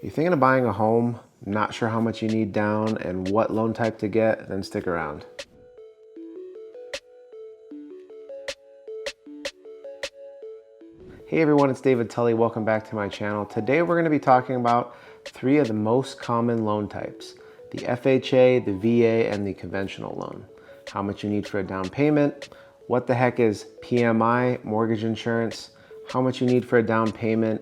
You're thinking of buying a home, not sure how much you need down and what loan type to get, then stick around. Hey everyone, it's David Tully. Welcome back to my channel. Today we're going to be talking about 3 of the most common loan types: the FHA, the VA, and the conventional loan. How much you need for a down payment, what the heck is PMI, mortgage insurance, how much you need for a down payment,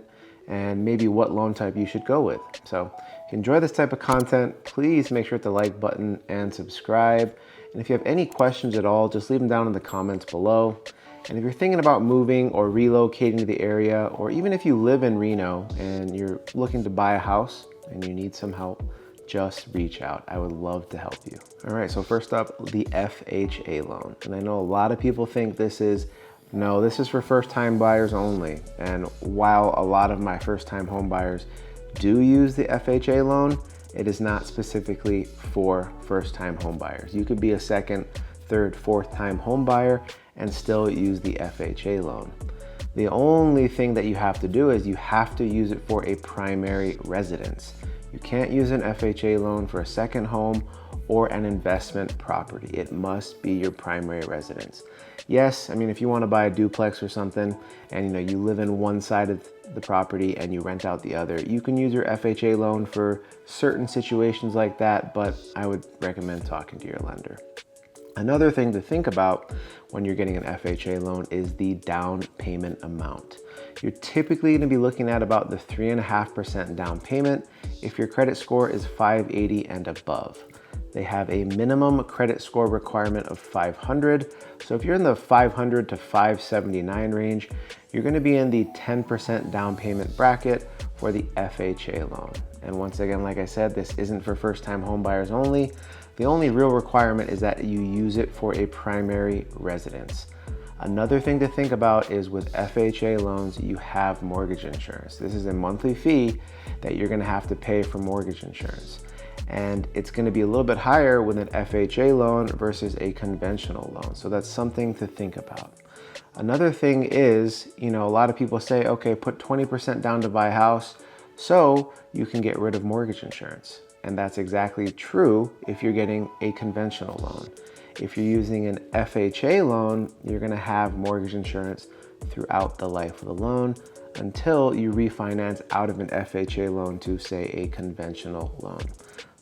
and maybe what loan type you should go with. So if you enjoy this type of content, please make sure to hit the like button and subscribe. And if you have any questions at all, just leave them down in the comments below. And if you're thinking about moving or relocating to the area, or even if you live in Reno and you're looking to buy a house and you need some help, just reach out. I would love to help you. All right, so first up, the FHA loan. And I know a lot of people think this is for first-time buyers only. And while a lot of my first-time home buyers do use the FHA loan, it is not specifically for first-time home buyers. You could be a second, third, fourth-time home buyer and still use the FHA loan. The only thing that you have to do is you have to use it for a primary residence. You can't use an FHA loan for a second home or an investment property. It must be your primary residence. Yes, I mean, if you want to buy a duplex or something and you live in one side of the property and you rent out the other, you can use your FHA loan for certain situations like that, but I would recommend talking to your lender. Another thing to think about when you're getting an FHA loan is the down payment amount. You're typically going to be looking at about the 3.5% down payment if your credit score is 580 and above. They have a minimum credit score requirement of 500. So if you're in the 500 to 579 range, you're going to be in the 10% down payment bracket for the FHA loan. And once again, like I said, this isn't for first-time home buyers only. The only real requirement is that you use it for a primary residence. Another thing to think about is with FHA loans, you have mortgage insurance. This is a monthly fee that you're going to have to pay for mortgage insurance. And it's going to be a little bit higher with an FHA loan versus a conventional loan. So that's something to think about. Another thing is, a lot of people say, okay, put 20% down to buy a house so you can get rid of mortgage insurance. And that's exactly true if you're getting a conventional loan. If you're using an FHA loan, you're going to have mortgage insurance throughout the life of the loan until you refinance out of an FHA loan to, say, a conventional loan.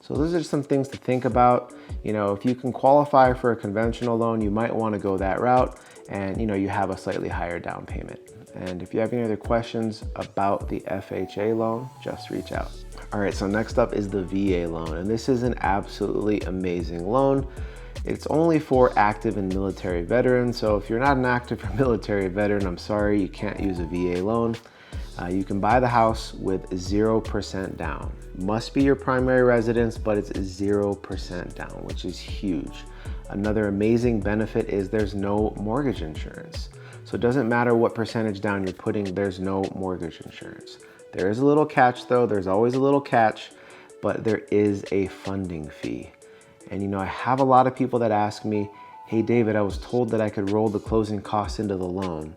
So those are some things to think about. If you can qualify for a conventional loan, you might want to go that route, and you have a slightly higher down payment. And if you have any other questions about the FHA loan, just reach out. All right, so next up is the VA loan, and this is an absolutely amazing loan. It's only for active and military veterans, so if you're not an active or military veteran, I'm sorry, you can't use a VA loan. You can buy the house with 0% down. Must be your primary residence, but it's 0% down, which is huge. Another amazing benefit is there's no mortgage insurance. So it doesn't matter what percentage down you're putting, there's no mortgage insurance. There is a little catch though, there's always a little catch, but there is a funding fee. And I have a lot of people that ask me, hey David, I was told that I could roll the closing costs into the loan.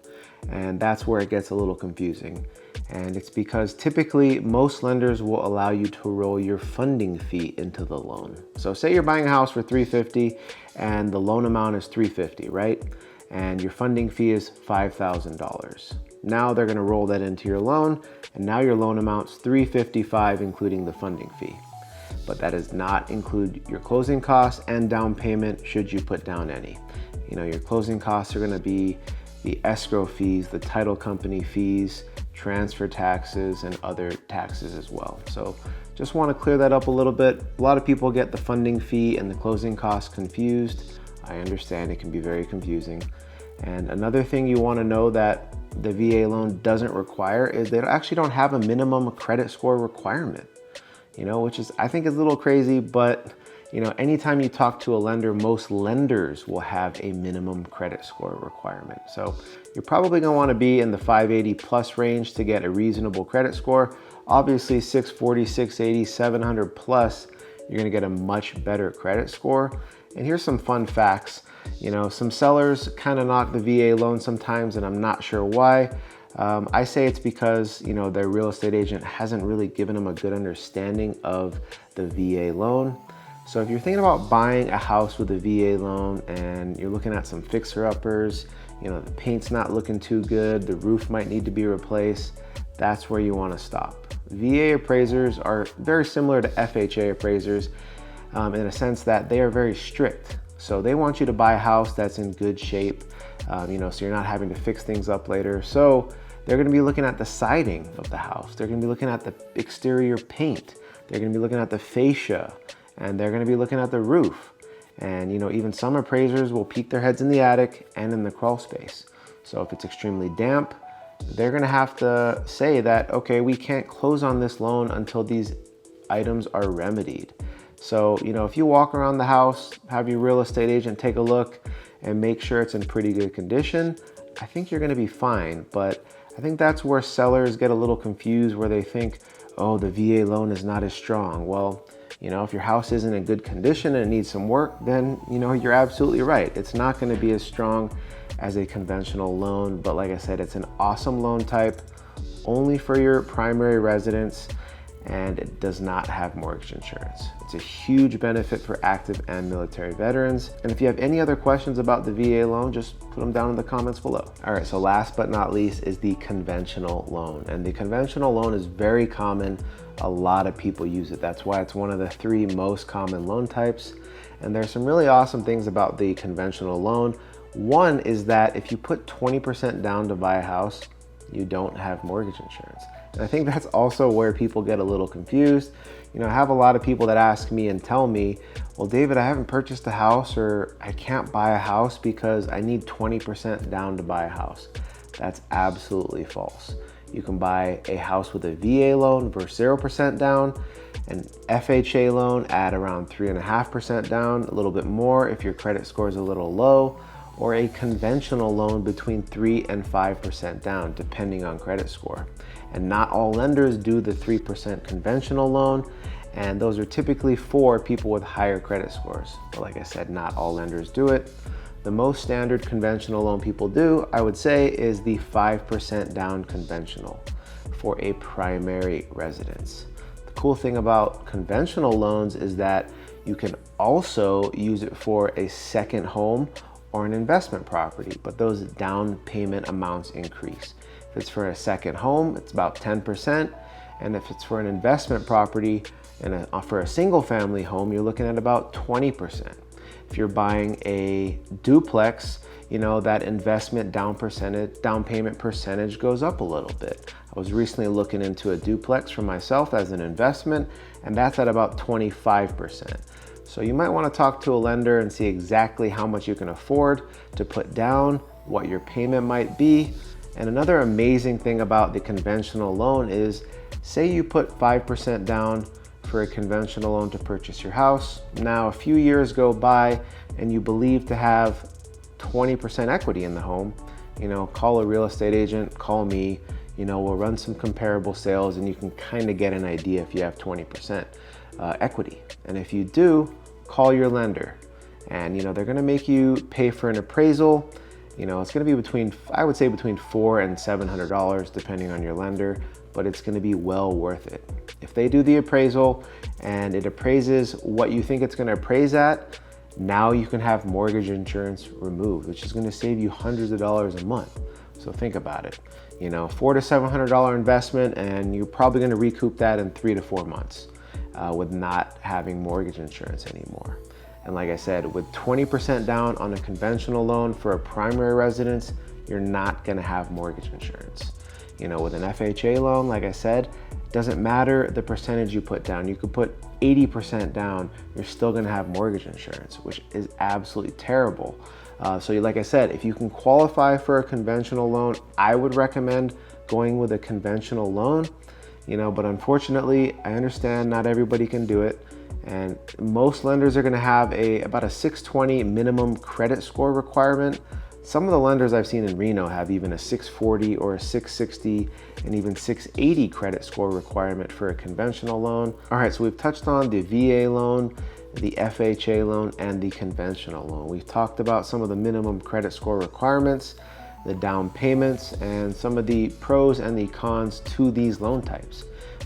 And that's where it gets a little confusing. And it's because typically most lenders will allow you to roll your funding fee into the loan. So say you're buying a house for $350 and the loan amount is $350, right? And your funding fee is $5,000. Now they're gonna roll that into your loan, and now your loan amount's $355, including the funding fee. But that does not include your closing costs and down payment should you put down any. Your closing costs are gonna be the escrow fees, the title company fees, transfer taxes, and other taxes as well. So just want to clear that up a little bit. A lot of people get the funding fee and the closing costs confused. I understand it can be very confusing. And another thing you want to know that the VA loan doesn't require is they actually don't have a minimum credit score requirement, which is, I think, is a little crazy, but anytime you talk to a lender, most lenders will have a minimum credit score requirement. So you're probably going to want to be in the 580 plus range to get a reasonable credit score. Obviously 640, 680, 700 plus, you're going to get a much better credit score. And here's some fun facts. Some sellers kind of knock the VA loan sometimes, and I'm not sure why. I say it's because, their real estate agent hasn't really given them a good understanding of the VA loan. So if you're thinking about buying a house with a VA loan and you're looking at some fixer-uppers, the paint's not looking too good, the roof might need to be replaced, that's where you want to stop. VA appraisers are very similar to FHA appraisers in a sense that they are very strict. So they want you to buy a house that's in good shape, so you're not having to fix things up later. So they're going to be looking at the siding of the house. They're going to be looking at the exterior paint. They're going to be looking at the fascia, and they're going to be looking at the roof. And even some appraisers will peek their heads in the attic and in the crawl space. So if it's extremely damp, they're going to have to say that, okay, we can't close on this loan until these items are remedied. So, if you walk around the house, have your real estate agent take a look and make sure it's in pretty good condition, I think you're going to be fine. But I think that's where sellers get a little confused, where they think, oh, the VA loan is not as strong. Well, if your house isn't in good condition and it needs some work, then, you're absolutely right. It's not going to be as strong as a conventional loan. But like I said, it's an awesome loan type, only for your primary residence, and it does not have mortgage insurance. It's a huge benefit for active and military veterans. And if you have any other questions about the VA loan, just put them down in the comments below. All right, so last but not least is the conventional loan. And the conventional loan is very common. A lot of people use it. That's why it's one of the 3 most common loan types. And there's some really awesome things about the conventional loan. One is that if you put 20% down to buy a house, you don't have mortgage insurance. And I think that's also where people get a little confused. I have a lot of people that ask me and tell me, well, David, I haven't purchased a house, or I can't buy a house because I need 20% down to buy a house. That's absolutely false. You can buy a house with a VA loan for 0% down, an FHA loan at around 3.5% down, a little bit more if your credit score is a little low, or a conventional loan between 3 and 5% down, depending on credit score. And not all lenders do the 3% conventional loan, and those are typically for people with higher credit scores. But like I said, not all lenders do it. The most standard conventional loan people do, I would say, is the 5% down conventional for a primary residence. The cool thing about conventional loans is that you can also use it for a second home or an investment property, but those down payment amounts increase. If it's for a second home, it's about 10%. And if it's for an investment property and for a single family home, you're looking at about 20%. If you're buying a duplex, that investment down payment percentage goes up a little bit. I was recently looking into a duplex for myself as an investment, and that's at about 25%. So you might want to talk to a lender and see exactly how much you can afford to put down, what your payment might be. And another amazing thing about the conventional loan is, say you put 5% down for a conventional loan to purchase your house. Now a few years go by and you believe to have 20% equity in the home. Call a real estate agent, call me, we'll run some comparable sales and you can kind of get an idea if you have 20% equity. And if you do, call your lender, and they're going to make you pay for an appraisal. It's going to be between $400 and $700 depending on your lender, but it's going to be well worth it. If they do the appraisal and it appraises what you think it's going to appraise at, now you can have mortgage insurance removed, which is going to save you hundreds of dollars a month. So think about it, $400 to $700 investment, and you're probably going to recoup that in 3 to 4 months with not having mortgage insurance anymore. And like I said, with 20% down on a conventional loan for a primary residence, you're not going to have mortgage insurance. With an FHA loan, like I said, it doesn't matter the percentage you put down. You could put 80% down, you're still going to have mortgage insurance, which is absolutely terrible. So like I said, if you can qualify for a conventional loan, I would recommend going with a conventional loan, but unfortunately, I understand not everybody can do it. And most lenders are going to have about a 620 minimum credit score requirement. Some of the lenders I've seen in Reno have even a 640 or a 660 and even 680 credit score requirement for a conventional loan. All right, so we've touched on the VA loan, the FHA loan, and the conventional loan. We've talked about some of the minimum credit score requirements. the down payments, and some of the pros and the cons to these loan types.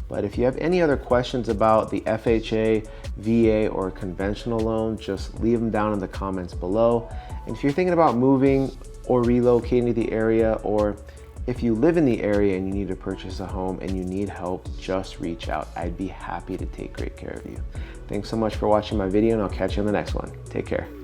But if you have any other questions about the FHA, VA, or conventional loan, just leave them down in the comments below. And if you're thinking about moving or relocating to the area, or if you live in the area and you need to purchase a home and you need help, just reach out. I'd be happy to take great care of you. Thanks so much for watching my video, and I'll catch you on the next one. Take care.